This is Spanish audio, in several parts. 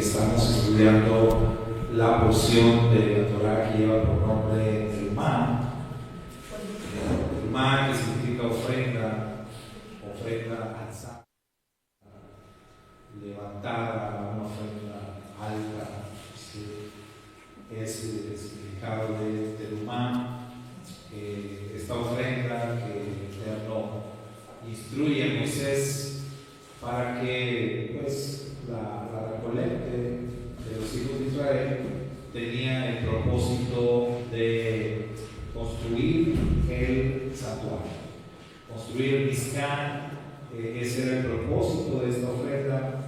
que estamos estudiando la porción de la Torah que lleva por nombre Terumá. Terumá, que significa ofrenda alzada, levantada, una ofrenda alta. ¿Sí? Es el significado de Terumá. Esta ofrenda que el Eterno instruye a Moisés para que pues, la recolecte de los hijos de Israel, tenía el propósito de construir el santuario, construir el Mizcán. Ese era el propósito de esta ofrenda.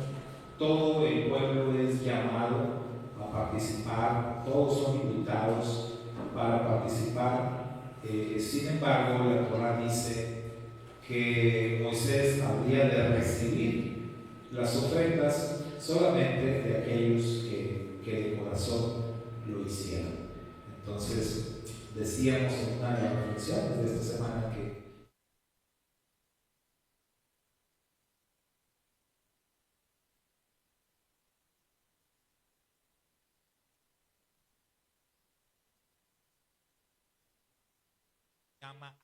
Todo el pueblo es llamado a participar, todos son invitados para participar. Sin embargo, la Torah dice que Moisés habría de recibir las ofrendas solamente de aquellos que de corazón lo hicieron. Entonces, decíamos en una de las reflexiones de esta semana que llama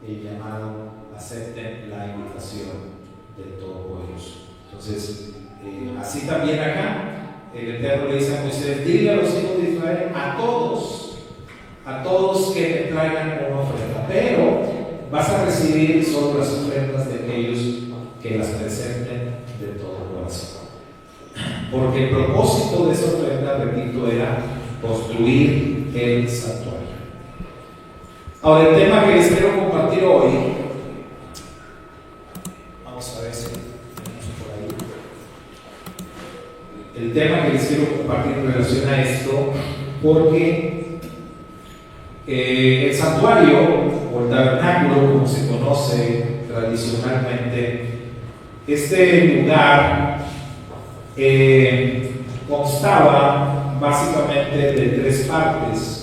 el llamado, acepten la invitación del Todopoderoso. Entonces, así también acá, el Eterno le dice a Moisés: dile a los hijos de Israel, a todos que me traigan una ofrenda, pero vas a recibir solo las ofrendas de aquellos que las presenten de todo corazón. Porque el propósito de esa ofrenda, repito, era construir el santuario. Ahora, el tema que les quiero compartir hoy, vamos a ver si tenemos por ahí. El tema que les quiero compartir en relación a esto, porque el santuario o el tabernáculo, como se conoce tradicionalmente, este lugar constaba básicamente de tres partes.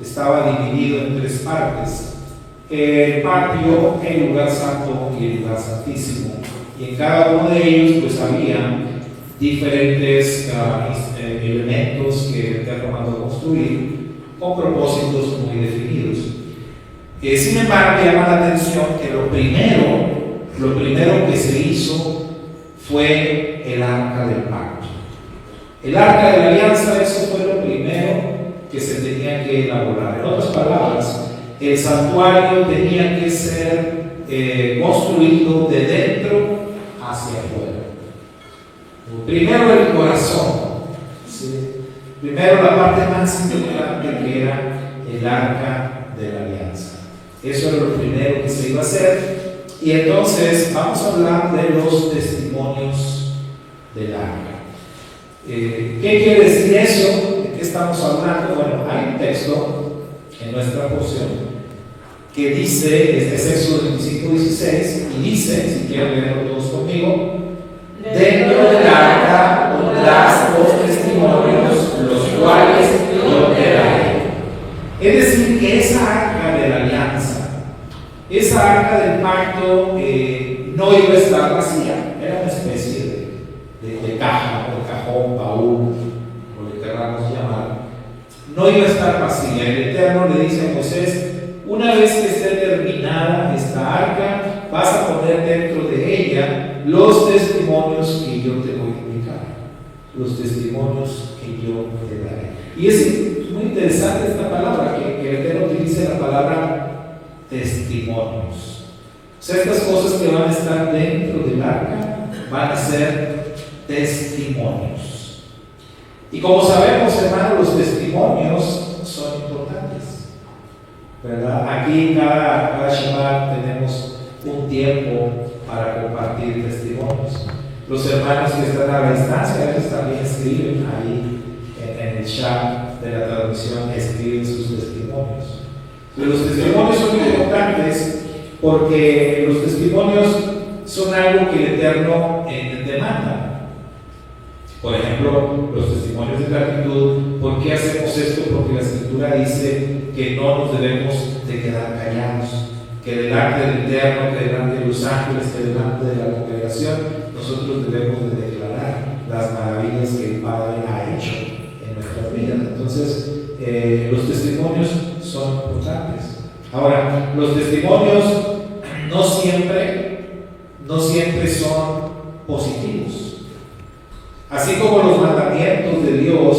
Estaba dividido en tres partes: el patio, el lugar santo y el lugar santísimo. Y en cada uno de ellos pues había diferentes elementos que el Eterno mandó construir con propósitos muy definidos. Sin embargo, llama la atención que lo primero que se hizo fue el arca del pacto. El arca de la alianza, eso fue lo primero que se tenía que elaborar. En otras palabras, el santuario tenía que ser construido de dentro hacia afuera. Primero el corazón, ¿sí? Primero la parte más importante, que era el arca de la alianza. Eso era lo primero que se iba a hacer. Y entonces vamos a hablar de los testimonios del arca. ¿Qué quiere decir eso? ¿De qué estamos hablando? Bueno, hay un texto en nuestra porción que dice, es Éxodo 25:16, y dice, si quieren leerlo todos conmigo: dentro del arca pondrás los testimonios, los cuales yo te daré. Es decir, que esa arca de la alianza, esa arca del pacto, no iba a estar vacía. Era una especie de caja, o cajón, baúl, o le queramos llamar. No iba a estar vacía. El Eterno le dice a Moisés: una vez que esté terminada esta arca, vas a poner dentro de ella los testimonios que yo te voy a indicar, los testimonios que yo te daré. Y es muy interesante esta palabra, que el Eterno utilice la palabra testimonios. O sea, estas cosas que van a estar dentro del arca van a ser testimonios. Y como sabemos, hermanos, los testimonios son importantes, ¿verdad? Aquí cada Shabbat tenemos un tiempo para compartir testimonios. Los hermanos que están a la distancia a veces también escriben ahí en el chat de la transmisión, escriben sus testimonios. Y los testimonios son importantes porque los testimonios son algo que el Eterno demanda. Por ejemplo, los testimonios de gratitud. ¿Por qué hacemos esto? Porque la Escritura dice que no nos debemos de quedar callados, que delante del Eterno, que delante de los ángeles, que delante de la congregación, nosotros debemos de declarar las maravillas que el Padre ha hecho en nuestras vidas. Entonces, los testimonios son importantes. Ahora, los testimonios no siempre son positivos. Así como los mandamientos de Dios,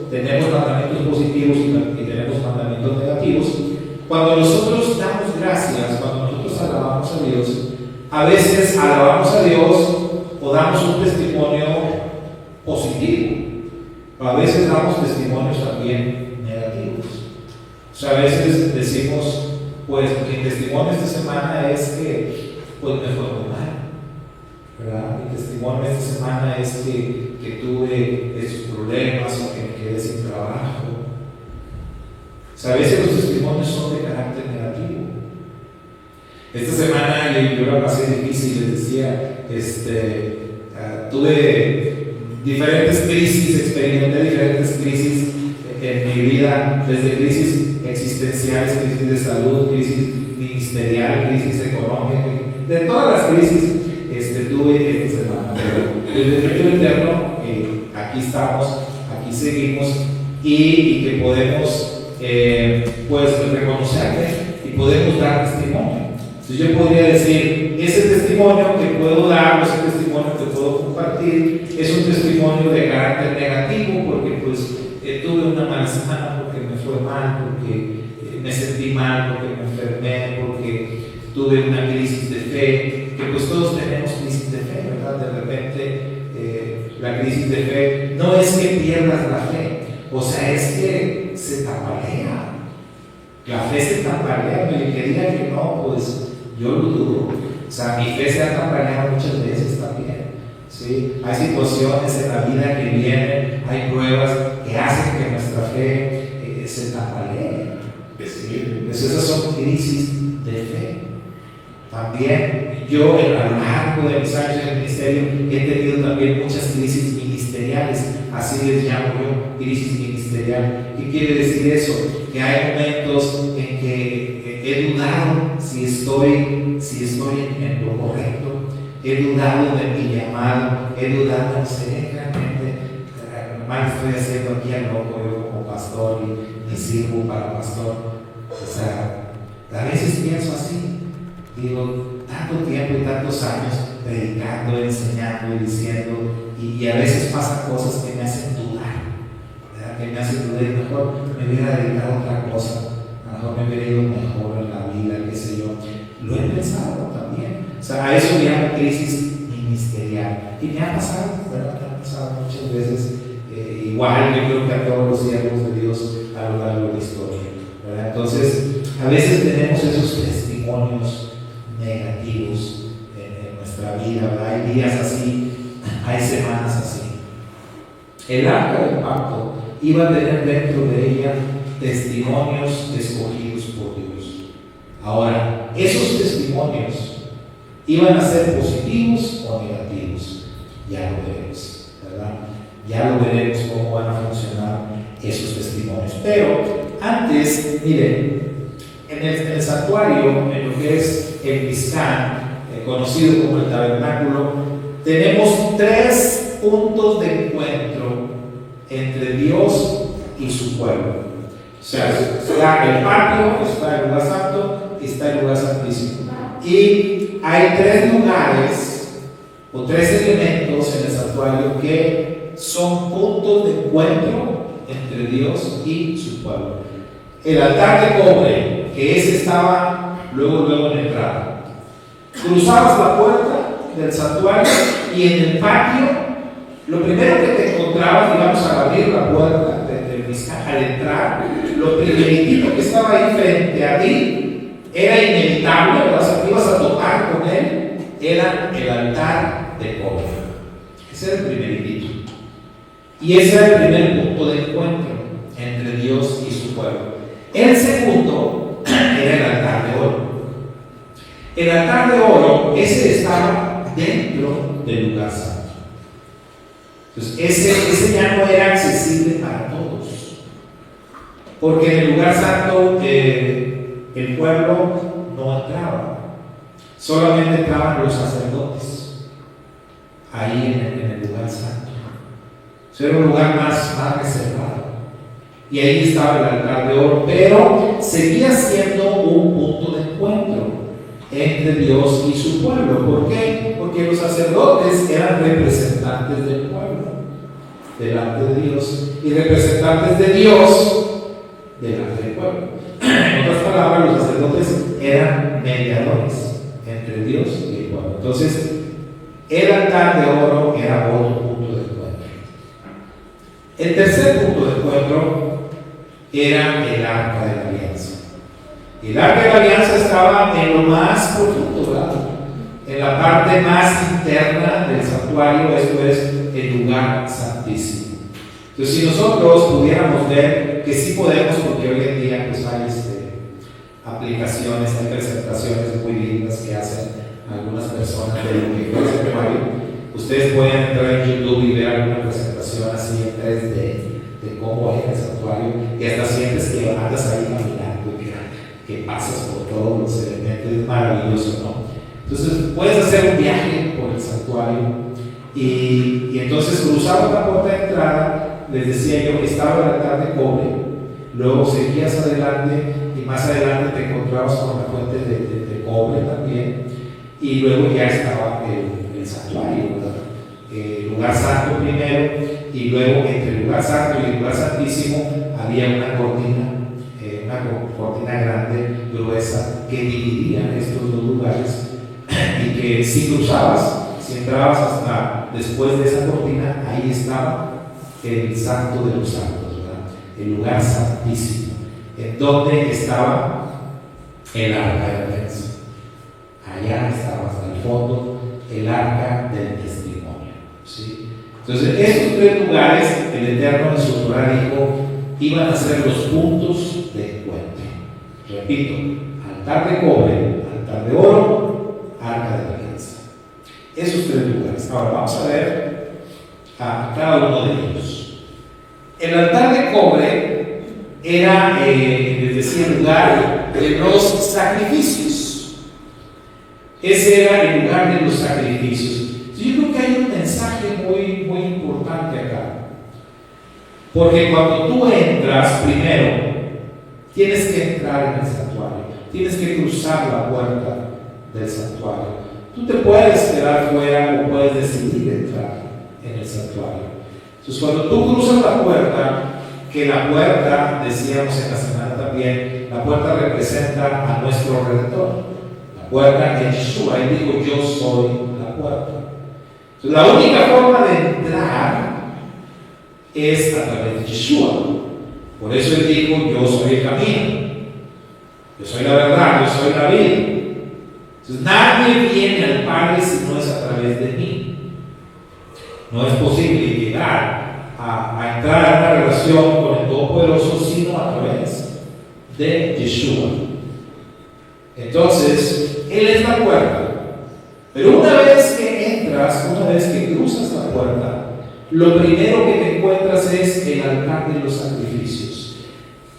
tenemos mandamientos positivos y tenemos mandamientos negativos. Cuando nosotros damos gracias, cuando nosotros alabamos a Dios, a veces alabamos a Dios o damos un testimonio positivo, o a veces damos testimonios también negativos. O sea, a veces decimos, pues mi testimonio esta semana es que pues me fue muy mal, ¿verdad? Mi testimonio esta semana es que tuve estos problemas o que me quedé sin trabajo. O sea, a veces los testimonios son de carácter negativo. Esta semana yo la pasé difícil, les decía, tuve diferentes crisis, experimenté diferentes crisis en mi vida, desde crisis existenciales, crisis de salud, crisis ministerial, crisis económica, de todas las crisis tuve esta semana. Pero desde el Espíritu Eterno, aquí estamos, aquí seguimos y que podemos pues reconocerle y podemos dar testimonio. Entonces yo podría decir, ese testimonio que puedo dar, ese testimonio que puedo compartir, es un testimonio de carácter negativo, porque pues tuve una mala semana, porque me fue mal, porque me sentí mal, porque me enfermé, porque tuve una crisis de fe, que pues todos tenemos crisis de fe, ¿verdad? De repente la crisis de fe no es que pierdas la fe, o sea, es que se tambalea. La fe se tambalea, y que diga que no, pues yo lo dudo. O sea, mi fe se ha tambaleado muchas veces también. ¿Sí? Hay situaciones en la vida que vienen, hay pruebas que hacen que nuestra fe se tambalee. ¿Sí? Pues esas son crisis de fe. También yo, a lo largo de mis años en el ministerio, he tenido también muchas crisis ministeriales, así les llamo yo, crisis ministerial. ¿Qué quiere decir eso? Que hay momentos en que he dudado si estoy en lo correcto, he dudado de mi llamado, he dudado de ser realmente, mal estoy haciendo aquí al loco yo como pastor y sirvo para pastor. O sea, a veces pienso así. Digo, tanto tiempo y tantos años predicando, enseñando y diciendo, y a veces pasan cosas que me hacen dudar, ¿verdad? Que me hacen dudar, y mejor me hubiera dedicado a otra cosa, a lo mejor me hubiera ido mejor en la vida, qué sé yo. Lo he pensado también. O sea, a eso llamo crisis ministerial. Y me ha pasado, ¿verdad? Me ha pasado muchas veces. Igual, yo creo que a todos los siervos de Dios a lo largo de la historia, ¿verdad? Entonces, a veces tenemos esos testimonios negativos en nuestra vida, ¿verdad? Hay días así, hay semanas así. El arca del pacto iba a tener dentro de ella testimonios escogidos por Dios. Ahora, esos testimonios iban a ser positivos o negativos, ya lo veremos, ¿verdad? Ya lo veremos cómo van a funcionar esos testimonios. Pero antes, miren, en el santuario, en lo que es el Mizcán, conocido como el tabernáculo, tenemos 3 puntos de encuentro entre Dios y su pueblo. O sea, está el patio, está el lugar santo y está el lugar santísimo. Y hay 3 lugares o 3 elementos en el santuario que son puntos de encuentro entre Dios y su pueblo. El altar de cobre, que ese estaba luego en la entrada. Cruzabas la puerta del santuario y en el patio, lo primero que te encontrabas, digamos, al abrir la puerta del Mizcán, al entrar, lo primeritito que estaba ahí frente a ti era inevitable, ¿verdad? O sea, ibas a tocar con él, era el altar de cobre. Ese era el primeritito. Y ese era el primer punto de encuentro entre Dios y su pueblo. El segundo era el altar de oro. El altar de oro, ese estaba dentro del lugar santo. Entonces, ese ya no era accesible para todos. Porque en el lugar santo el pueblo no entraba. Solamente entraban los sacerdotes ahí en el lugar santo. Eso era un lugar más reservado. Y ahí estaba el altar de oro, pero seguía siendo un punto de encuentro entre Dios y su pueblo. ¿Por qué? Porque los sacerdotes eran representantes del pueblo delante de Dios y representantes de Dios delante del pueblo. En otras palabras, los sacerdotes eran mediadores entre Dios y el pueblo. Entonces, el altar de oro era otro punto de encuentro. El tercer punto de encuentro era el arca de la alianza. Y el arca de la alianza estaba en lo más profundo, ¿verdad? En la parte más interna del santuario, esto es el lugar santísimo. Entonces, si nosotros pudiéramos ver que sí podemos, porque hoy en día pues hay aplicaciones, hay presentaciones muy lindas que hacen algunas personas de lo que es el santuario. Ustedes pueden entrar en YouTube y ver alguna presentación así en 3D de cómo es el santuario, y hasta sientes que andas ahí caminando, que pasas por todos los elementos. Es maravilloso, ¿no? Entonces puedes hacer un viaje por el santuario y entonces cruzabas la puerta de entrada. Les decía yo, estaba el altar de cobre, luego seguías adelante y más adelante te encontrabas con la fuente de cobre también, y luego ya estaba el santuario, ¿verdad? El lugar santo primero, y luego entre el lugar santo y el lugar santísimo había una cortina grande, gruesa, que dividía estos dos lugares, y que si cruzabas, si entrabas hasta después de esa cortina, ahí estaba el santo de los santos, ¿verdad? El lugar santísimo, en donde estaba el arca de la alianza. Allá estaba hasta el fondo el arca del testimonio, ¿sí? Entonces, estos tres lugares, el Eterno en su Torah dijo, iban a ser los puntos de encuentro. Repito, altar de cobre, altar de oro, arca de la alianza. Esos tres lugares. Ahora vamos a ver a cada uno de ellos. El altar de cobre era, les decía, el lugar de los sacrificios. Ese era el lugar de los sacrificios. Yo creo que hay un mensaje muy, muy importante acá. Porque cuando tú entras, primero, tienes que entrar en el santuario. Tienes que cruzar la puerta del santuario. Tú te puedes quedar fuera o puedes decidir entrar en el santuario. Entonces, cuando tú cruzas la puerta, que la puerta, decíamos en la semana también, la puerta representa a nuestro Redentor. La puerta es Yeshua. Él dijo, yo soy la puerta. Entonces, la única forma de entrar es a través de Yeshua. Por eso Él dijo, yo soy el camino, yo soy la verdad, yo soy la vida. Entonces, nadie viene al Padre si no es a través de mí. No es posible llegar a entrar a una relación con el Todopoderoso sino a través de Yeshua. Entonces, Él es la puerta. Pero una vez que entras, una vez que cruzas la puerta, lo primero que te encuentras es el altar de los sacrificios.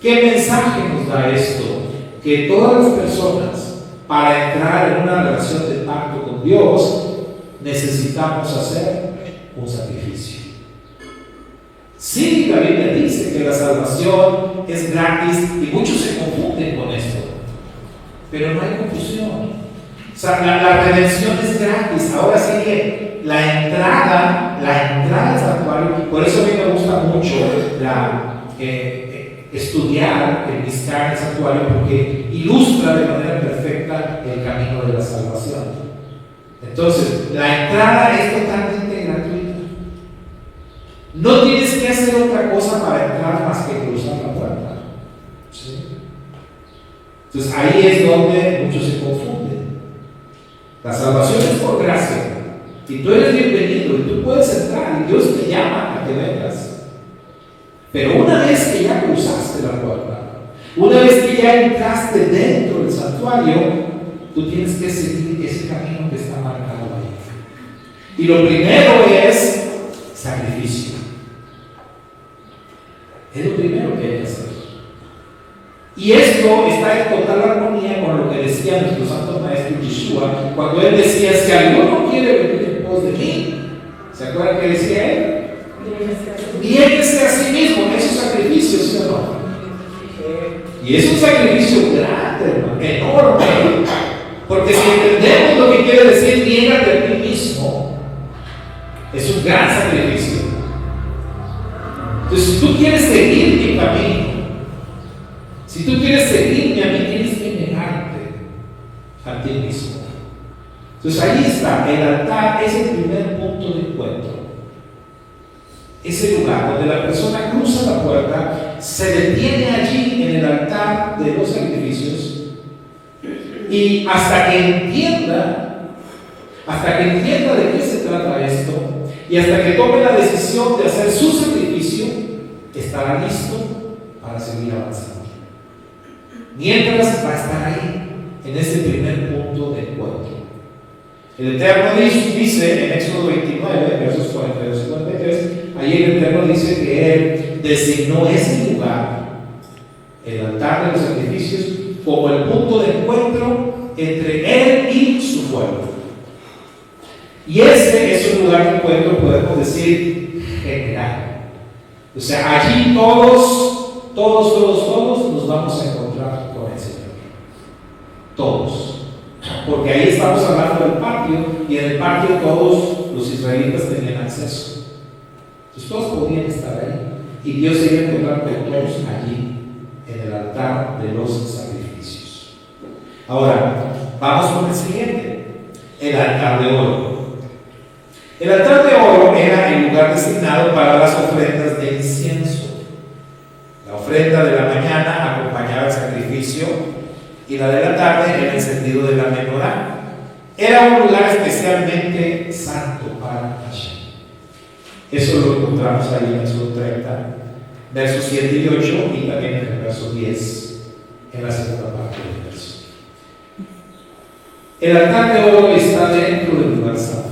¿Qué mensaje nos da esto? Que todas las personas, para entrar en una relación de pacto con Dios, necesitamos hacer un sacrificio. Sí, la Biblia dice que la salvación es gratis y muchos se confunden con esto, pero no hay confusión. O sea, la redención es gratis. Ahora sí que la entrada al santuario, por eso a mí me gusta mucho estudiar el Mizkan, el santuario, porque ilustra de manera perfecta el camino de la salvación. Entonces, la entrada es totalmente gratuita. No tienes que hacer otra cosa para entrar más que cruzar la puerta. ¿Sí? Entonces, ahí es donde muchos se confunden. La salvación es por gracia. Y tú eres bienvenido y tú puedes entrar y Dios te llama a que vengas. Pero una vez que ya cruzaste la puerta, una vez que ya entraste dentro del santuario, tú tienes que seguir ese camino que está marcado ahí. Y lo primero es sacrificio. de lo que hay que hacer. Y esto está en total armonía con lo que decía nuestro santo maestro Yeshua cuando él decía: si alguno quiere venir en pos de mí, ¿se acuerdan que decía él? Niéguese a sí mismo, es un sacrificio, ¿sí o no? Y es un sacrificio grande, hermano, enorme. Porque si entendemos lo que quiere decir niégate a ti mismo, es un gran sacrificio. Entonces, si tú quieres seguir mi camino, si tú quieres seguirme a mí, tienes que negarte a ti mismo. Entonces ahí está, el altar es el primer punto de encuentro. Ese lugar donde la persona cruza la puerta, se detiene allí en el altar de los sacrificios y hasta que entienda de qué se trata esto y hasta que tome la decisión de hacer su sacrificio, estará listo para seguir avanzando. Mientras va a estar ahí, en ese primer punto de encuentro. El Eterno dice en Éxodo 29, versos 42 y 43, ahí el Eterno dice que Él designó ese lugar, el altar de los sacrificios, como el punto de encuentro entre Él y su pueblo. Y ese es un lugar de encuentro, podemos decir, general. O sea, allí todos nos vamos a encontrar con el Señor. Todos. Porque ahí estamos hablando del patio, y en el patio todos los israelitas tenían acceso. Entonces todos podían estar ahí. Y Dios se iba a encontrar con todos allí, en el altar de los sacrificios. Ahora, vamos con el siguiente: el altar de oro. El altar de oro era el lugar designado para las ofrendas de incienso. La ofrenda de la mañana acompañaba el sacrificio y la de la tarde el encendido de la menorá. Era un lugar especialmente santo para Hashem. Eso lo encontramos ahí en Éxodo 30, versos 7 y 8, y también en el verso 10, en la segunda parte del verso. El altar de oro está dentro del lugar santo.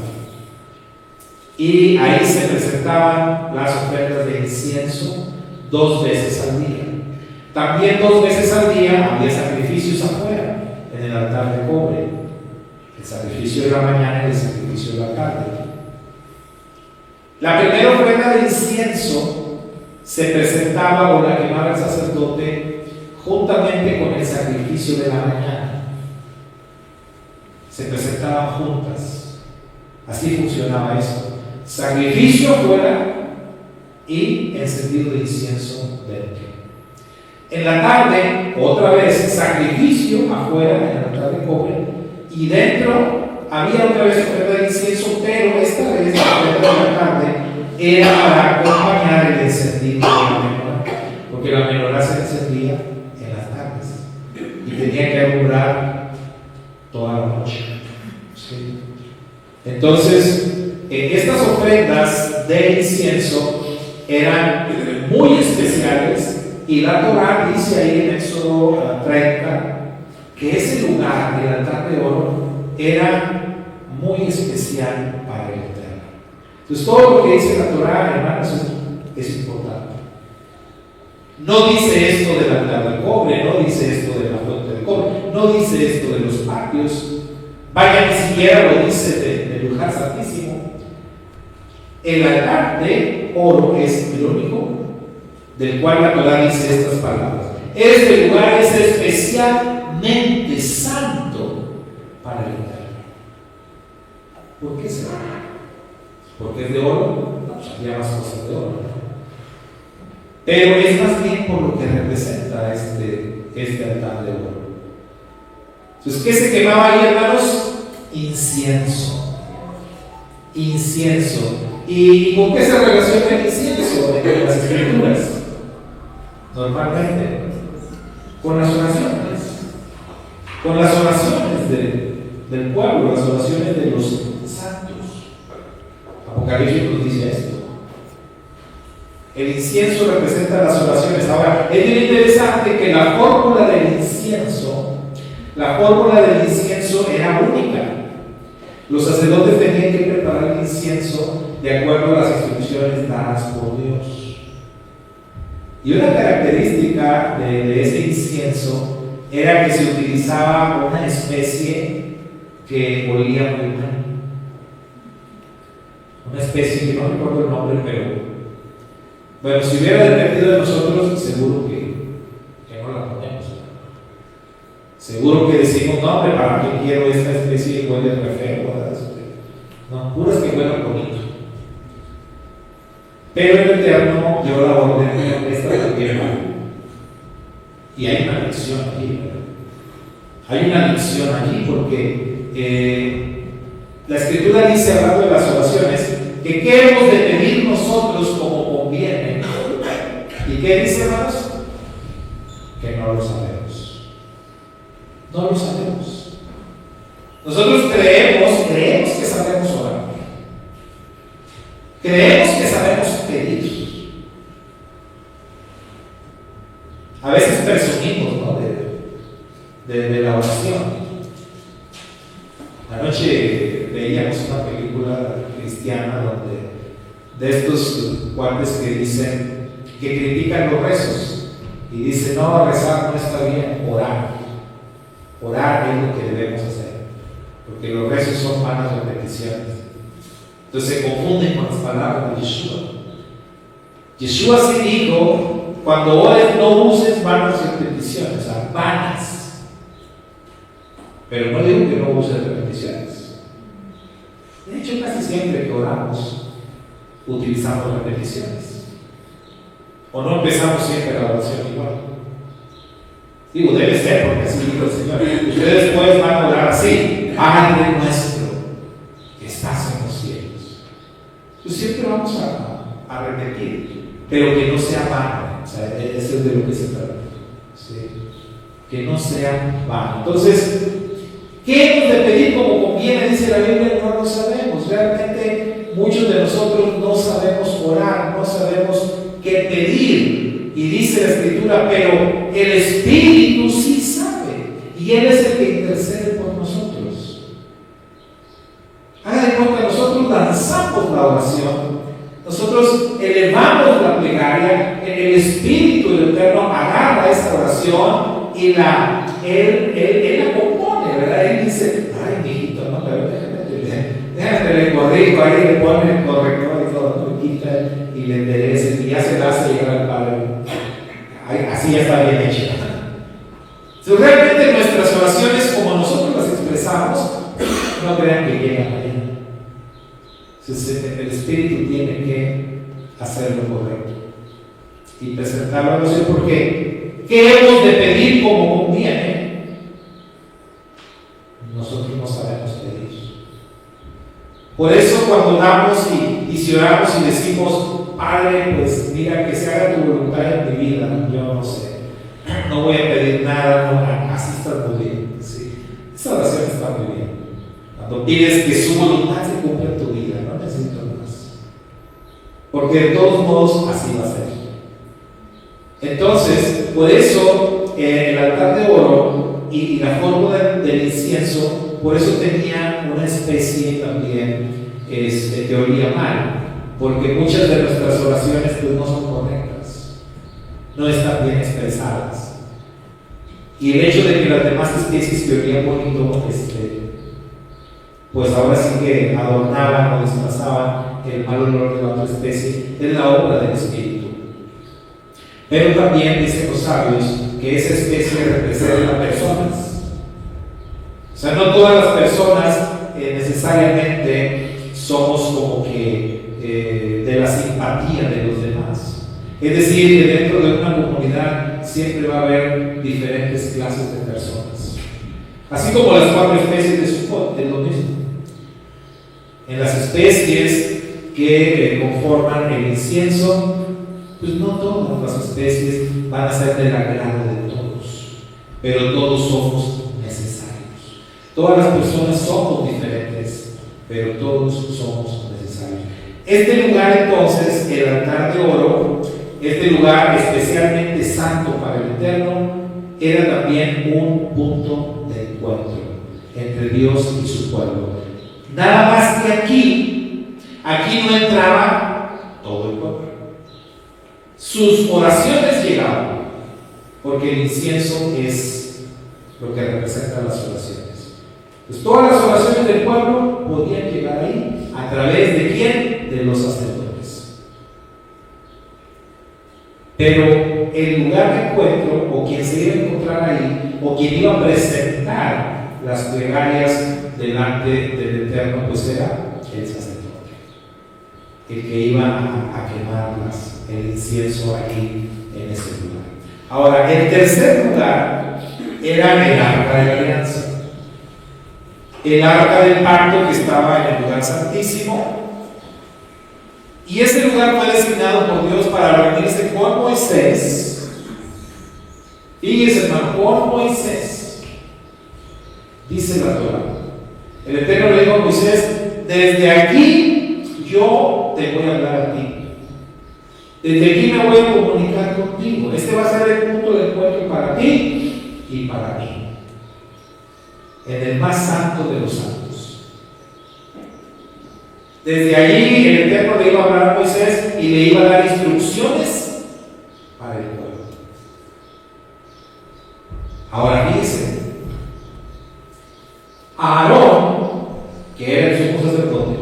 Y ahí se presentaban las ofrendas de incienso 2 veces al día. También 2 veces al día había sacrificios afuera, en el altar de cobre. El sacrificio de la mañana y el sacrificio de la tarde. La primera ofrenda de incienso se presentaba o la quemaba el sacerdote juntamente con el sacrificio de la mañana. Se presentaban juntas. Así funcionaba esto. Sacrificio afuera y encendido de incienso dentro. En la tarde, otra vez, sacrificio afuera en el altar de cobre, y dentro había otra vez ofrenda de incienso, pero esta vez la ofrenda de la tarde era para acompañar el encendido de la menorá, porque la menorá se encendía en las tardes y tenía que alumbrar toda la noche. ¿Sí? Entonces, estas ofrendas de incienso eran muy especiales, y la Torah dice ahí en Éxodo 30 que ese lugar, el altar de oro, era muy especial para el Eterno. Entonces, todo lo que dice la Torah, hermanos, es importante. No dice esto del altar de cobre, no dice esto de la fuente de cobre, no dice esto de los patios, vaya, ni siquiera lo dice del lugar santísimo. El altar de oro es el único del cual la Torah dice estas palabras: este lugar es especialmente santo para el Eterno. ¿Por qué será? ¿Porque es de oro? No, pues había más cosas de oro, ¿no? Pero es más bien por lo que representa este altar de oro. Entonces, ¿qué se quemaba ahí, hermanos? Incienso. Incienso. ¿Y con qué se relaciona el incienso en las escrituras? Normalmente con las oraciones, del pueblo, las oraciones de los santos. Apocalipsis nos dice esto. El incienso representa las oraciones. Ahora, es bien interesante que la fórmula del incienso era única. Los sacerdotes tenían que preparar el incienso de acuerdo a las instrucciones dadas por Dios. Y una característica de ese incienso era que se utilizaba una especie que olía muy mal. Una especie que no recuerdo el nombre, pero bueno, si hubiera dependido de nosotros, seguro que no la ponemos. Seguro que decimos, no, hombre, ¿para qué quiero esta especie que huele re feo? No, puras que huelan bonito. Pero el Eterno dio la orden de esta también. Y hay una lección aquí, ¿verdad? Hay una lección allí porque la Escritura dice, hablando de las oraciones, que qué hemos de pedir nosotros como conviene. ¿Y qué dice, hermanos? Que no lo sabemos. No lo sabemos. Nosotros creemos que sabemos orar. Creemos que sabemos pedir. A veces presumimos, ¿no?, de la oración. Anoche veíamos una película cristiana donde de estos cuates que dicen, que critican los rezos y dicen, no, rezar no está bien, orar. Orar es lo que debemos hacer, porque los rezos son vanas repeticiones. Entonces se confunden con las palabras de Yeshua. Yeshua sí dijo, cuando ores no uses vanas repeticiones, o sea, vanas. Pero no digo que no uses repeticiones. De hecho, casi siempre que oramos, utilizamos repeticiones. O no empezamos siempre la oración igual. Digo, debe ser, porque así dijo el Señor. Ustedes después van a orar así: Padre nuestro, que estás en los cielos. Pues siempre vamos a repetir, pero que no sea vano. O sea, eso es de lo que se trata. ¿Sí? Que no sea vano. Entonces, ¿qué hemos de pedir como conviene? Dice la Biblia, no lo sabemos. Realmente muchos de nosotros no sabemos orar, no sabemos qué pedir. Y dice la Escritura, pero el Espíritu sí sabe, y Él es el que intercede por nosotros. Haga de cuenta, nosotros lanzamos la oración, nosotros elevamos la plegaria, el Espíritu del Eterno agarra esta oración y Él la compone, ¿verdad? Él dice, ay, mijito, no, pero déjame le corrijo, ahí le pone el corrector y todo, ¿no? Y le enderece, y ya se la hace llegar al Padre. Ay, así ya está bien hecha. Entonces, realmente nuestras oraciones, como nosotros las expresamos, no crean que llegan allá. Entonces, el Espíritu tiene que hacer lo correcto y presentar la oración, porque ¿qué hemos de pedir como conviene? Nosotros no sabemos pedir. Por eso cuando damos y si oramos y decimos, Padre, pues mira, que se haga tu voluntad en mi vida, yo no sé, no voy a pedir nada, no, así está muy bien. ¿Sí? Esa oración está muy bien. Cuando pides que su voluntad se cumpla en tu vida, no necesito más. Porque de todos modos así va a ser. Entonces, por eso el altar de oro y la forma del incienso, por eso tenía una especie también que olía mal. Porque muchas de nuestras oraciones pues no son correctas, no están bien expresadas. Y el hecho de que las demás especies que olían bonito, pues ahora sí que adornaban o disfrazaban el mal olor de la otra especie, es la obra del Espíritu. Pero también dicen los sabios que esa especie representa personas. O sea, no todas las personas necesariamente somos como que de la simpatía de los demás. Es decir, que dentro de una comunidad siempre va a haber diferentes clases de personas. Así como las 4 especies de Sukkot, es lo mismo. En las especies que conforman el incienso, pues no todas las especies van a ser del agrado de todos, pero todos somos necesarios. Todas las personas somos diferentes, pero todos somos necesarios. Este lugar, entonces, el altar de oro, este lugar especialmente santo para el Eterno, era también un punto de encuentro entre Dios y su pueblo. Nada más que aquí no entraba todo el pueblo. sus oraciones llegaban, porque el incienso es lo que representa las oraciones. Pues todas las oraciones del pueblo podían llegar ahí. ¿A través de quién? De los sacerdotes. Pero el lugar de encuentro, o quien se iba a encontrar ahí, o quien iba a presentar las plegarias delante del Eterno, pues era el sacerdote, el que iba a quemarlas, el incienso aquí en ese lugar. Ahora, el tercer lugar era el arca de la alianza, el arca del pacto que estaba en el lugar santísimo, y ese lugar fue designado por Dios para reunirse con Moisés. Fíjense, hermano, con Moisés, dice la Torah. El Eterno le dijo a Moisés: desde aquí yo te voy a hablar a ti. Desde aquí me voy a comunicar contigo. Este va a ser el punto de encuentro para ti y para mí, en el más santo de los santos. Desde allí el Eterno le iba a hablar a Moisés y le iba a dar instrucciones para el pueblo. Ahora fíjense, Aarón, que era el sumo sacerdote,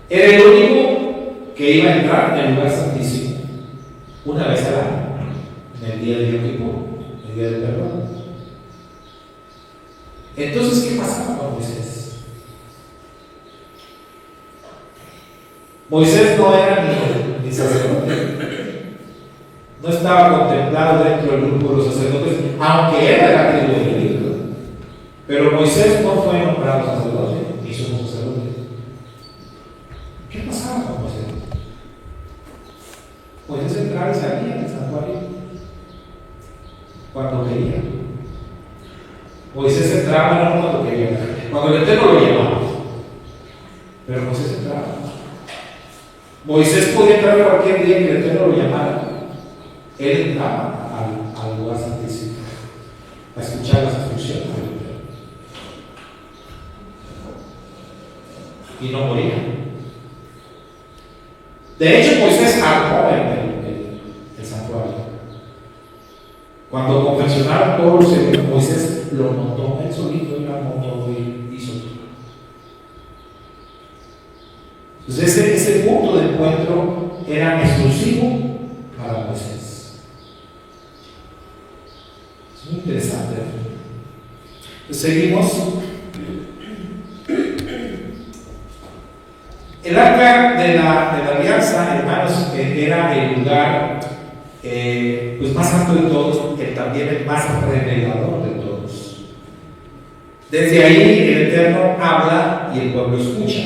era el único que iba a entrar en el lugar santísimo una vez al año, en el día de Yom Kippur, el día del perdón. Entonces, ¿qué pasaba con Moisés? Moisés no era ni sacerdote, no estaba contemplado dentro del grupo de los sacerdotes, aunque era de la tribu de Leví. Pero Moisés no fue nombrado sacerdote, ni sumo sacerdote. ¿Qué pasaba con Moisés? Moisés entraba y salía del santuario cuando quería. Moisés entraba no cuando quería, cuando el Eterno lo llamaba. Pero Moisés entraba. Moisés podía entrar cualquier día que el Eterno lo llamara. Él entraba al lugar santísimo a escuchar las instrucciones del Eterno. Y no moría. De hecho, Moisés armó el santuario. Cuando confeccionaron todos los servicios, Moisés lo montó él solito, y armó todo y hizo todo. Entonces ese punto de encuentro era exclusivo para Moisés. Es muy interesante. Entonces, seguimos. El arca de la alianza, hermanos, era el lugar pues más alto de todos, que también el más revelador de todos. Desde ahí el Eterno habla y el pueblo escucha.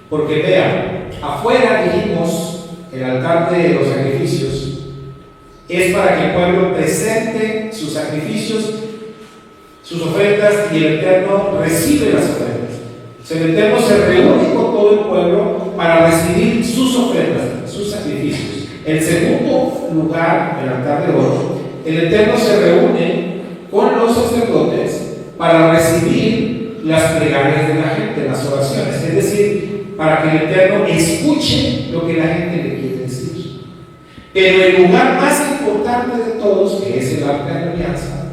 Porque vean, afuera dijimos, el altar de los sacrificios es para que el pueblo presente sus sacrificios, sus ofrendas, y el Eterno recibe las ofrendas. O sea, el Eterno se reúne con todo el pueblo para recibir sus ofrendas, sus sacrificios. El segundo lugar, el altar de oro, el Eterno se reúne con los sacerdotes para recibir las plegarias de la gente, las oraciones, es decir, para que el Eterno escuche lo que la gente le quiere decir. Pero el lugar más importante de todos, que es el arca de la alianza,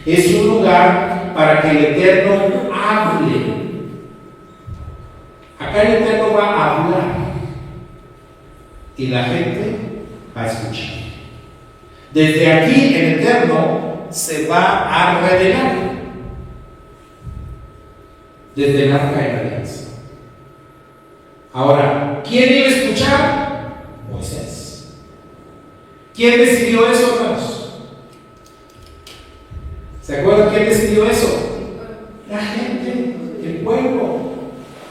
es un lugar para que el Eterno hable. Acá el Eterno va a hablar y la gente va a escuchar. Desde aquí el Eterno se va a revelar desde el arca de la alianza. Ahora, ¿quién iba a escuchar? Moisés. ¿Quién decidió eso, hermanos? ¿Se acuerdan quién decidió eso? La gente, el pueblo.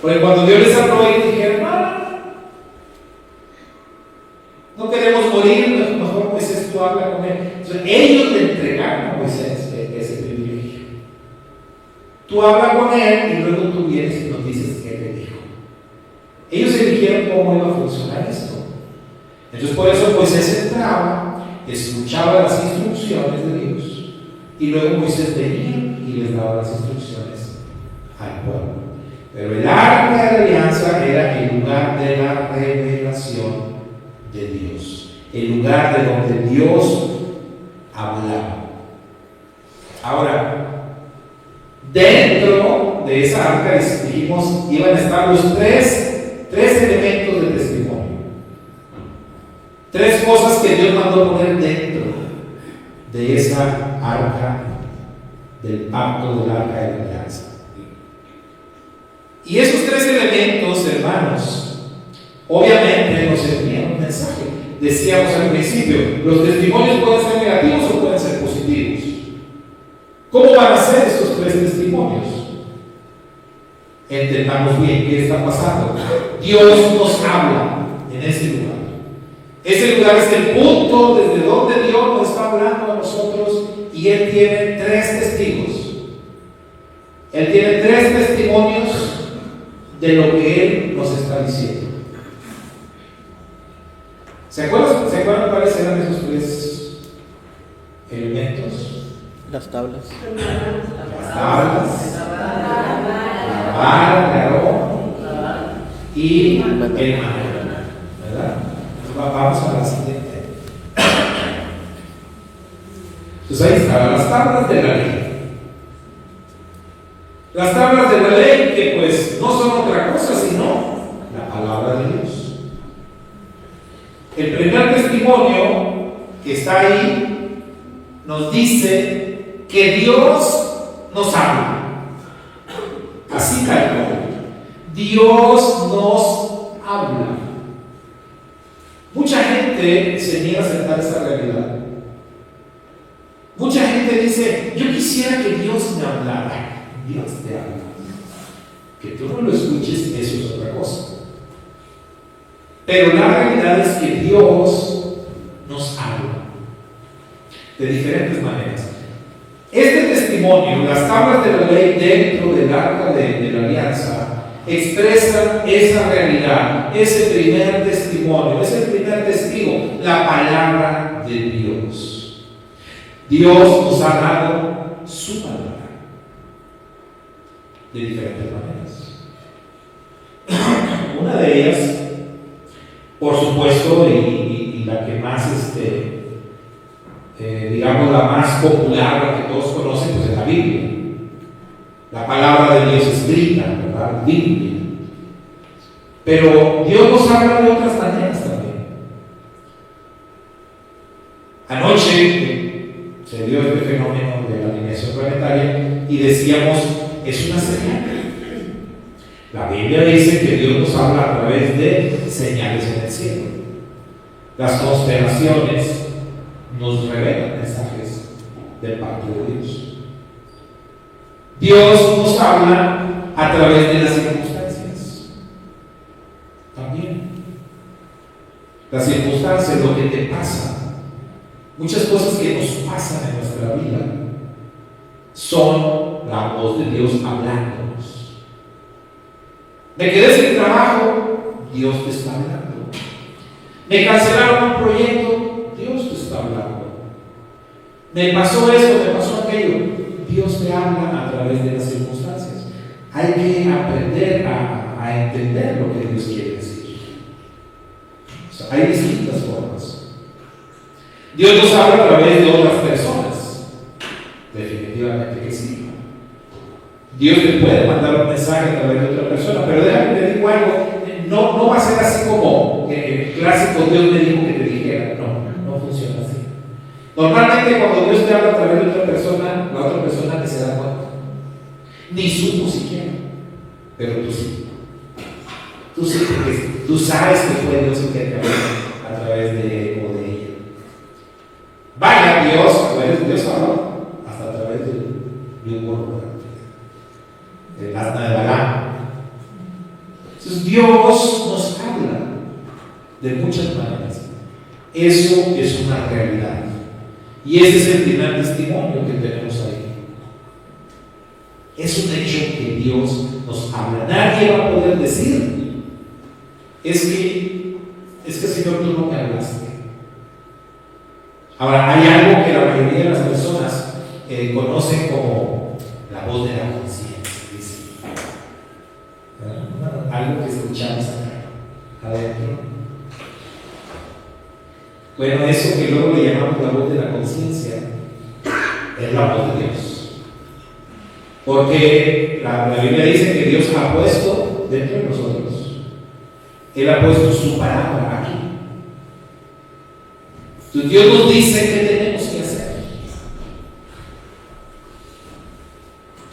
Porque cuando Dios les habló y dijeron: no queremos morir, mejor Moisés, tú habla con él. Entonces, ellos le entregaron a Moisés ese privilegio. Tú hablas con él y luego tú vienes y nos dices qué te dijo. Ellos eligieron cómo iba a funcionar esto. Entonces, por eso Moisés entraba, escuchaba las instrucciones de Dios, y luego Moisés venía y les daba las instrucciones al pueblo. Pero el arca de la alianza era el lugar de la revelación de Dios. el lugar de donde Dios hablaba. Ahora, dentro de esa arca, dijimos, iban a estar los tres elementos de testimonio. Tres cosas que Dios mandó poner dentro de esa arca, del pacto del arca de la alianza. Y esos tres elementos, hermanos, obviamente nos envían un mensaje. Decíamos al principio, los testimonios pueden ser negativos o pueden ser positivos. ¿Cómo van a ser estos tres testimonios? Entendamos bien qué está pasando. Dios nos habla en ese lugar. Ese lugar es el punto desde donde Dios nos está hablando a nosotros, y Él tiene tres testigos. Él tiene tres testimonios de lo que Él nos está diciendo. ¿Se acuerdan cuáles eran esos tres elementos? Las tablas. Las tablas, la vara de Aarón y el maná, ¿verdad? Vamos a la siguiente. Entonces ahí estaban las tablas de la ley. Las tablas de la ley, que pues no son otra cosa sino la palabra de Dios. El primer testimonio que está ahí nos dice que Dios nos habla. Así tal cual. Dios nos habla. Mucha gente se niega a aceptar esa realidad. Mucha gente dice, yo quisiera que Dios me hablara. Dios te habla. Que tú no lo escuches, eso es otra cosa. Pero la realidad es que Dios nos habla de diferentes maneras. Este testimonio, las tablas de la ley dentro del arca de la alianza, expresan esa realidad, ese primer testimonio, ese primer testigo, la palabra de Dios. Dios nos ha dado su palabra de diferentes maneras. Una de ellas, por supuesto, y la que más, digamos, la más popular, la que todos conocen, pues es la Biblia. La palabra de Dios escrita, ¿verdad? Biblia. Pero Dios nos habla de otras maneras también. Anoche se dio este fenómeno de la alineación planetaria y decíamos, es una señal. La Biblia dice que Dios nos habla a través de señales en el cielo. Las constelaciones nos revelan mensajes del pacto de Dios. Dios nos habla a través de las circunstancias. También. Las circunstancias, lo que te pasa, muchas cosas que nos pasan en nuestra vida, son la voz de Dios hablándonos. Me quedé sin trabajo, Dios te está hablando. Me cancelaron un proyecto, Dios te está hablando. Me pasó esto, me pasó aquello, Dios te habla a través de las circunstancias. Hay que aprender a entender lo que Dios quiere decir. O sea, hay distintas formas. Dios nos habla a través de otras personas. Definitivamente que sí. Dios te puede mandar un mensaje a través de otra persona, pero déjame te digo algo, no va a ser así como el clásico Dios me dijo que te dijera. No funciona así. Normalmente cuando Dios te habla a través de otra persona, la otra persona ni se da cuenta, ni supo siquiera, pero tú sí. Tú sí, porque tú sabes que fue Dios el que te habló a través de él o de ella. Vaya Dios, Dios habló hasta a través de un burro, del asna de Balaam. Entonces Dios nos habla de muchas maneras. Eso es una realidad. Y ese es el primer testimonio que tenemos ahí. Es un hecho que Dios nos habla. Nadie va a poder decir, es que Señor, tú no me hablaste. Ahora, hay algo que la mayoría de las personas conocen como la voz de la conciencia. Algo que escuchamos acá adentro. Bueno, eso que luego le llamamos la voz de la conciencia es la voz de Dios. Porque la Biblia dice que Dios ha puesto dentro de nosotros, Él ha puesto su palabra aquí. Entonces Dios nos dice qué tenemos que hacer.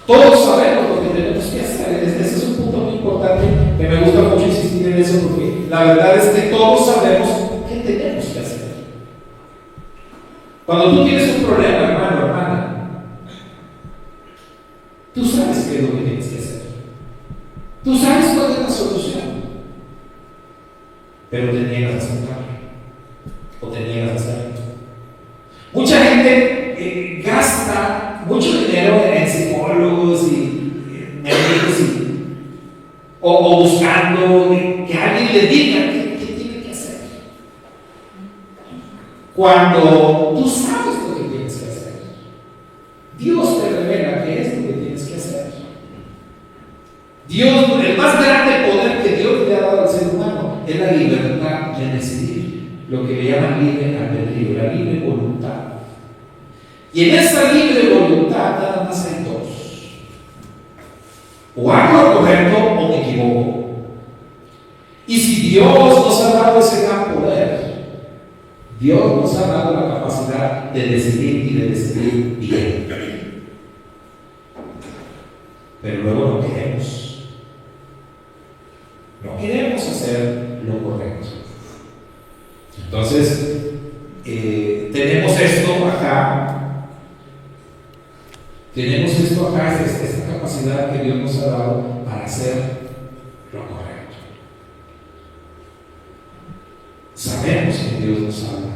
Todos sabemos lo que tenemos que hacer. Ese es un punto muy importante que me gusta mucho insistir en eso, porque la verdad es que todos sabemos qué tenemos que hacer. Cuando tú tienes un problema, hermano, hermana, tú sabes qué es lo que tienes que hacer. Tú sabes cuál es la solución. Pero te niegas a aceptarlo. O te niegas a hacerlo. Mucha gente gasta mucho dinero en psicólogos y médicos o buscando que alguien le diga qué tiene que hacer. Cuando tú sabes lo que tienes que hacer, Dios te revela qué es lo que tienes que hacer. Dios, el más grande poder que Dios le ha dado al ser humano es la libertad de decidir, lo que le llaman libre albedrío, la libre voluntad. Y en esa libre voluntad nada más hay dos: o hago lo correcto o me equivoco. Y si Dios nos ha dado ese gran poder, Dios nos ha dado la capacidad de decidir y de decidir bien. Pero luego no queremos. No queremos hacer lo correcto. Entonces, tenemos esto acá. Tenemos esto acá, esta capacidad que Dios nos ha dado para hacer lo correcto. Sabemos que Dios nos habla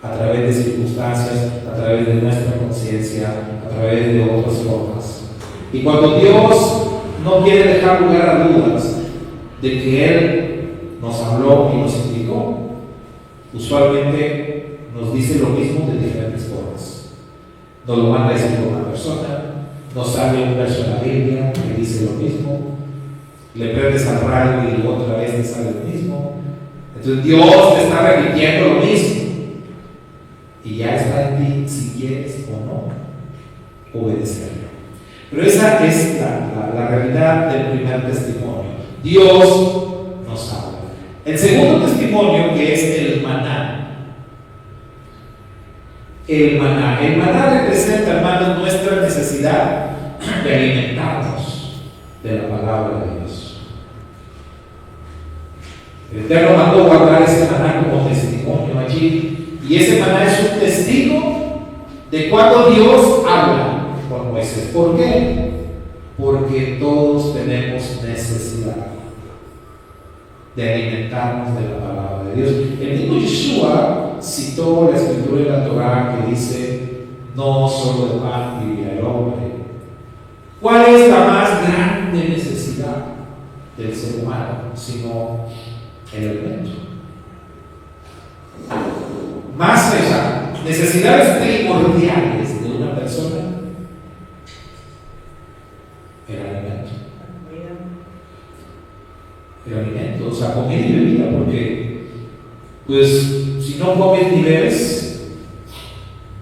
a través de circunstancias, a través de nuestra conciencia, a través de otras formas. Y cuando Dios no quiere dejar lugar a dudas de que Él nos habló y nos indicó, usualmente nos dice lo mismo de diferentes formas. Nos lo manda a decir con una persona, nos sale un verso en la Biblia que dice lo mismo, le prendes al radio y otra vez te sale lo mismo. Entonces Dios te está repitiendo lo mismo y ya está en ti si quieres o no obedecerlo. Pero esa es la realidad del primer testimonio. Dios nos habla. El segundo testimonio, que es el maná. El maná. El maná representa, hermanos, nuestra necesidad de alimentarnos de la palabra de Dios. El Eterno mandó guardar ese maná como testimonio allí. Y ese maná es un testigo de cuando Dios habla con Moisés. ¿Por qué? Porque todos tenemos necesidad de alimentarnos de la palabra de Dios. El mismo Yeshua citó la escritura de la Torá que dice: no solo de pan vivirá el hombre. ¿Cuál es la más grande necesidad del ser humano sino el alimento? Más allá, necesidades primordiales de una persona, el alimento. El alimento, o sea, comida y bebida, porque pues si no comes ni bebes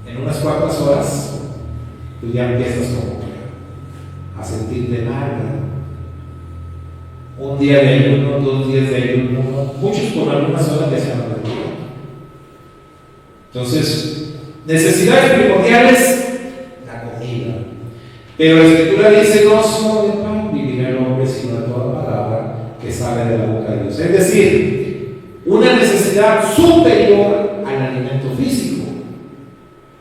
en unas cuantas horas, pues ya empiezas como a sentirte mal, ¿no? Un día de ayuno, 2 días de ayuno, muchos por algunas horas ya se han perdido. Entonces, necesidades primordiales, la comida. Pero la Escritura dice: no solo de pan vivirá el hombre, sino de toda palabra que sale de la boca de Dios. Es decir, una necesidad superior al alimento físico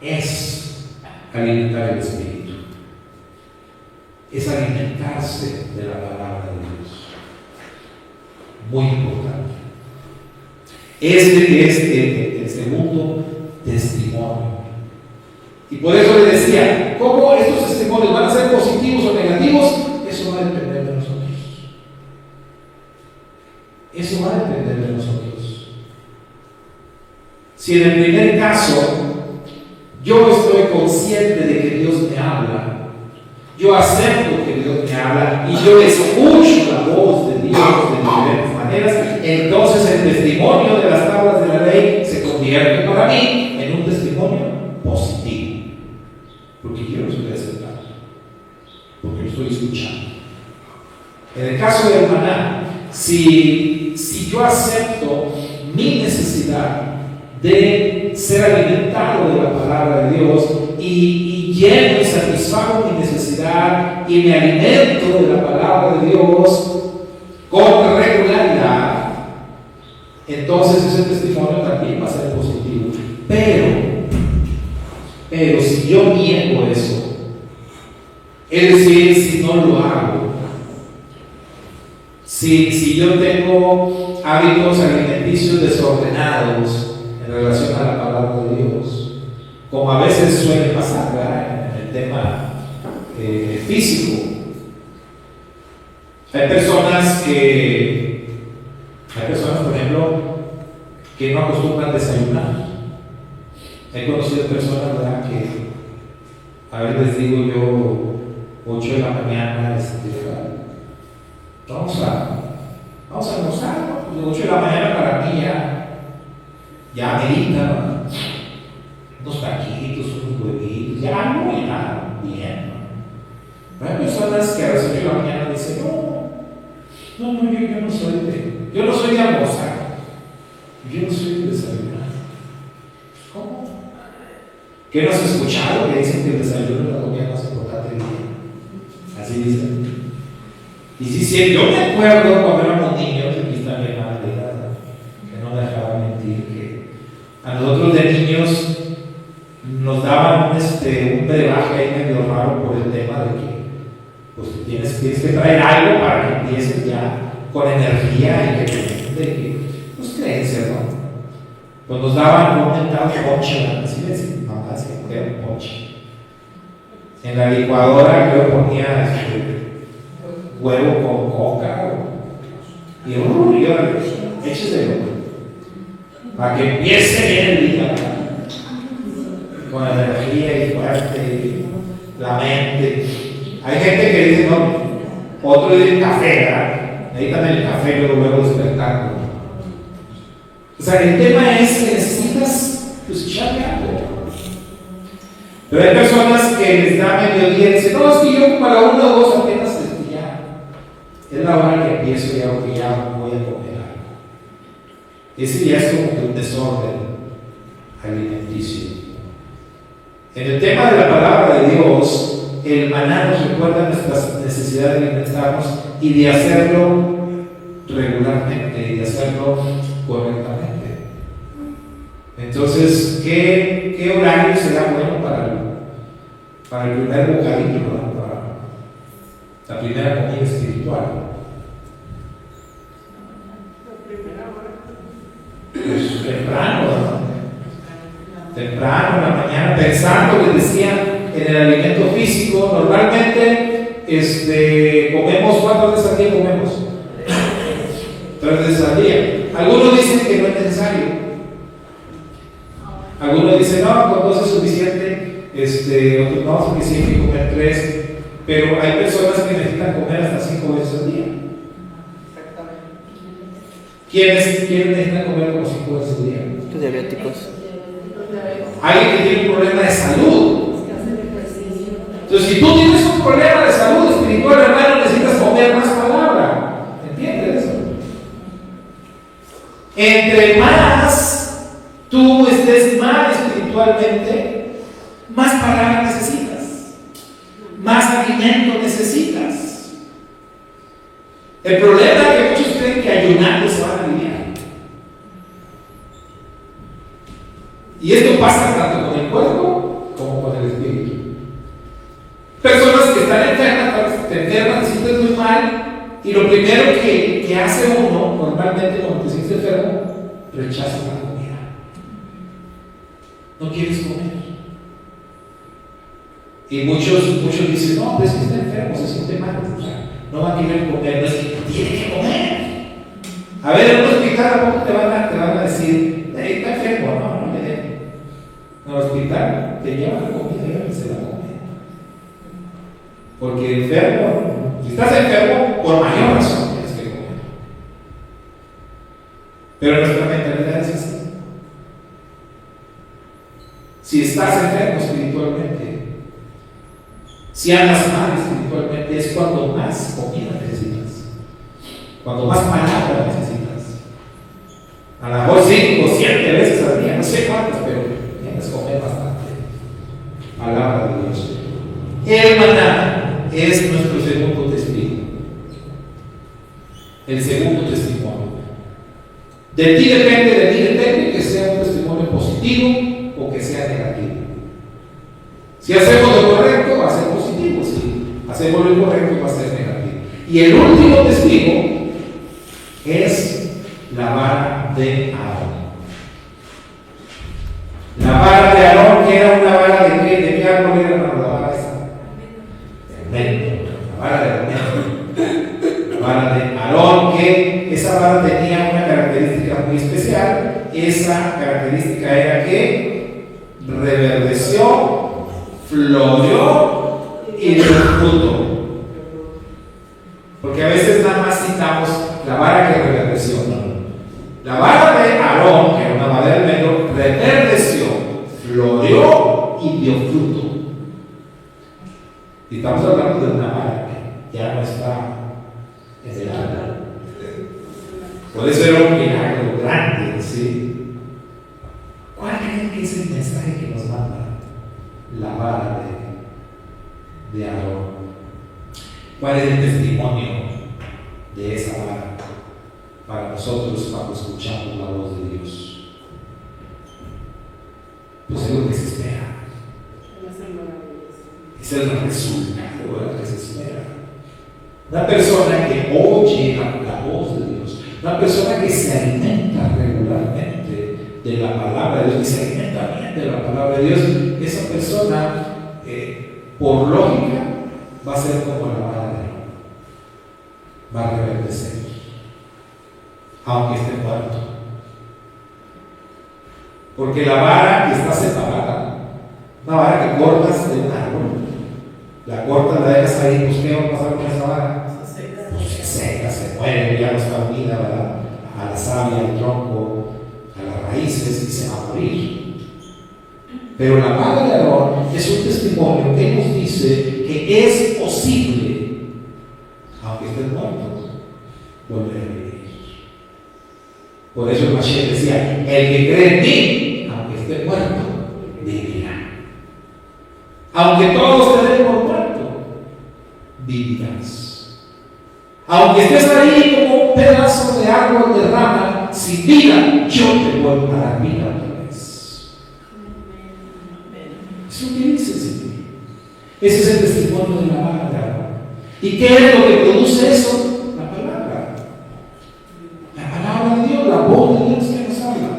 es alimentar el espíritu, es alimentarse de la palabra de Dios. Muy importante. Este es el segundo testimonio. Y por eso le decía: ¿cómo estos testimonios van a ser positivos o negativos? Eso va a depender de nosotros. Eso va a depender de nosotros. Si en el primer caso yo estoy consciente de que Dios me habla, yo acepto que Dios me habla y yo escucho la voz de Dios de diferentes maneras, entonces el testimonio de las tablas de la ley estoy escuchando. En el caso del maná, si yo acepto mi necesidad de ser alimentado de la palabra de Dios y lleno y satisfago mi necesidad y me alimento de la palabra de Dios con regularidad, entonces ese testimonio también va a ser positivo. Pero si yo niego eso, es decir, si no lo hago, si yo tengo hábitos alimenticios desordenados en relación a la palabra de Dios, como a veces suele pasar, ¿verdad?, en el tema físico. Hay personas, por ejemplo, que no acostumbran desayunar. He conocido personas, ¿verdad?, que a veces les digo yo 8 de la mañana, vamos a almorzar, ¿no? De 8 de la mañana para mí ya amerita, ¿no? Unos taquitos, unos huevitos, ya algo y nada, bien, ¿no? Hay personas que a las 8 de la mañana dicen, yo no soy de almorzar, yo no soy de desayunar. ¿Cómo? ¿Qué no has escuchado? Que dicen que el desayuno es la comida más importante del día. Así dicen. Y si yo me acuerdo cuando éramos niños, aquí está mi madre, que no me dejaba mentir, que a nosotros de niños nos daban un brebaje ahí medio raro por el tema de que pues tienes que traer algo para que empieces ya con energía y que pues creencias, ¿no? Pues nos daban un mentado ponche, así les decían, mamá, así era un ponche. En la licuadora yo ponía huevo con coca y yo écheselo para que empiece bien el día con energía y fuerte y la mente. Hay gente que dice no, otro dice café, ¿verdad? Necesitan el café y luego despertarlo. O sea, el tema es que necesitas echarle algo. Pero hay personas que les da mediodía y dicen, no, es que yo como a la 1 o 2 apenas es la hora que empiezo ya voy a comer algo. Ese ya es como que un desorden alimenticio. En el tema de la palabra de Dios, el maná nos recuerda nuestras necesidades de alimentarnos y de hacerlo regularmente y de hacerlo correctamente. Entonces, ¿qué horario será bueno para el primer bocadillo, ¿no? Para la primera comida espiritual? Pues temprano, ¿no? Temprano en la mañana, pensando, les decía, en el alimento físico. Normalmente comemos, ¿cuántas veces al día comemos? 3 veces al día. Algunos dicen que no es necesario. Algunos dicen, no, con 2 es suficiente. Otros no, es suficiente comer 3. Pero hay personas que necesitan comer hasta 5 veces al día. ¿Quiénes necesitan comer como 5 veces al día? Los diabéticos. Alguien que tiene un problema de salud. Entonces, si tú tienes un problema de salud espiritual, hermano, necesitas comer más palabra. ¿Entiendes eso? Entre más tú estés mal espiritualmente, más palabra necesitas, más alimento necesitas. El problema es que muchos creen que ayunando se van a aliviar. Y esto pasa tanto con el cuerpo como con el espíritu. Personas que están enfermas, te sientes muy mal, y lo primero que hace uno, normalmente cuando te sientes enfermo, rechaza la comida. No quieres comer. Y muchos dicen, no, pues es que está enfermo, se siente mal, o sea, no va a querer comer, no es que tiene que comer. A ver, en un hospital ¿a poco te van a decir, está enfermo? No le den. En el hospital te llevan la comida y se la comen. Porque enfermo, si estás enfermo, por mayor razón tienes que comer. Pero nuestra mentalidad es así. Si estás enfermo espiritualmente, si andas mal espiritualmente, es más comida necesitas, cuando más palabra necesitas. A lo mejor 5 o 7 veces al día, no sé cuántas, pero tienes que comer bastante palabra de Dios. El maná es nuestro segundo testigo. El segundo testimonio. De ti depende que sea un testimonio positivo o que sea negativo. Si hacemos lo correcto, va a ser positivo. Si hacemos lo incorrecto, va a ser negativo. Y el último testigo es la vara de Aarón. La vara de Aarón, que era una vara de qué árbol era la vara esa. La vara de almendro. La vara de Aarón, que esa vara tenía una característica muy especial. Esa característica era que reverdeció, floreó y dio fruto. Porque a veces nada más citamos la vara que reverdeció. La vara de Aarón, que era una vara de almendro, reverdeció, floreó y dio fruto. Y estamos hablando de una vara que ya no está en el árbol. Puede ser un milagro grande, ¿sí? ¿Cuál creen que es el mensaje que nos manda la vara de Aarón? ¿Cuál es el testimonio de esa vara para nosotros cuando escuchamos la voz de Dios? Pues es lo que se espera. Es el resultado de lo que se espera. Una persona que oye la voz de Dios, una persona que se alimenta regularmente de la palabra de Dios, que se alimenta bien de la palabra de Dios, esa persona, por lógica, va a ser como la vara de Aarón. Va a reverdecer, aunque esté muerto. Porque la vara está separada. Una vara que cortas de un árbol, la cortas, la dejas ahí, pues ¿qué va a pasar con esa vara? Pues se seca, se muere, ya no está unida, ¿verdad? A la savia, al tronco, a las raíces, y se va a morir. Pero la vara de Aarón es un testimonio que nos dice que es posible, aunque estés muerto, volver a vivir. Por eso el Mashiach decía: el que cree en mí, aunque esté muerto, vivirá. Aunque todos te den por muerto, vivirás. Aunque estés ahí como un pedazo de árbol de rama sin vida, yo te vuelvo a dar vida otra vez. Eso es lo que dice el Señor. Ese es el testimonio de la vara de Aarón. ¿Y qué es lo que produce eso? La palabra. La palabra de Dios, la voz de Dios que nos habla.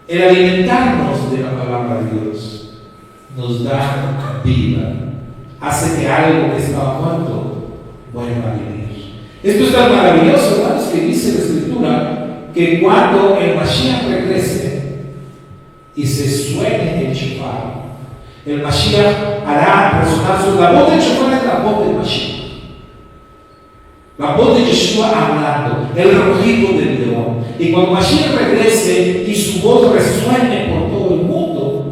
El alimentarnos de la palabra de Dios nos da vida. Hace que algo que estaba muerto vuelva a vivir. Esto es tan maravilloso, hermanos, que dice la Escritura que cuando el Mashiach regrese y se suene el shofar, el Mashiach hará resonar la voz del shofar, es la voz del Mashiach. La voz de Yeshua hablando, el rugido del león. Y cuando Mashiach regrese y su voz resuene por todo el mundo,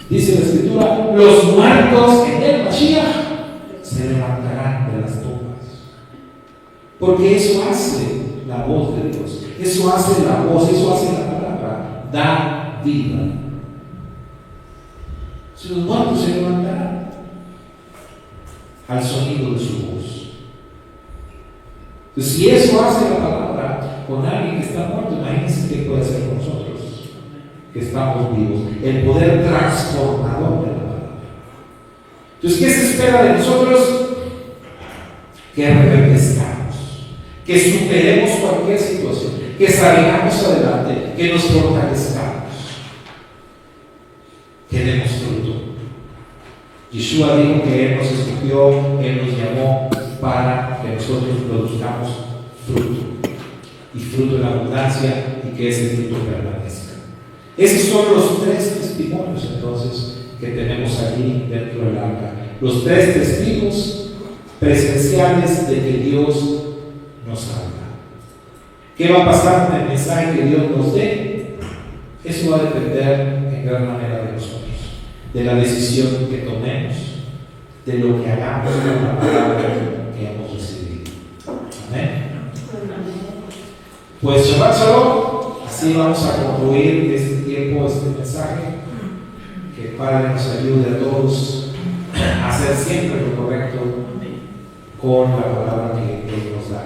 dice la Escritura, los muertos en el Mashiach se levantarán de las tumbas. Porque eso hace la voz de Dios. Eso hace la voz, eso hace la palabra. Da vida. Si los muertos se levantarán al sonido de su voz. Entonces, si eso hace la palabra con alguien que está muerto, imagínense qué puede hacer con nosotros, que estamos vivos. El poder transformador de la palabra. Entonces, ¿qué se espera de nosotros? Que reverdezcamos, que superemos cualquier situación, que salgamos adelante, que nos fortalezcamos, que demos fruto. Yeshua dijo que Él nos escogió, Él nos llamó para que nosotros produzcamos fruto, y fruto en abundancia, y que ese fruto permanezca. Esos son los 3 testimonios entonces que tenemos aquí dentro del arca. Los 3 testigos presenciales de que Dios nos habla. ¿Qué va a pasar con el mensaje que Dios nos dé? Eso va a depender en gran manera de nosotros, de la decisión que tomemos, de lo que hagamos con la palabra que hemos recibido. Pues Shabbat Shalom. Así vamos a concluir este tiempo, este mensaje. Que el Padre nos ayude a todos a hacer siempre lo correcto con la palabra que Él nos da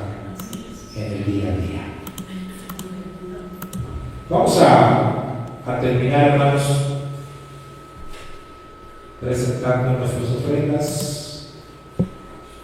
en el día a día. Vamos a terminar, hermanos, presentando nuestras ofrendas.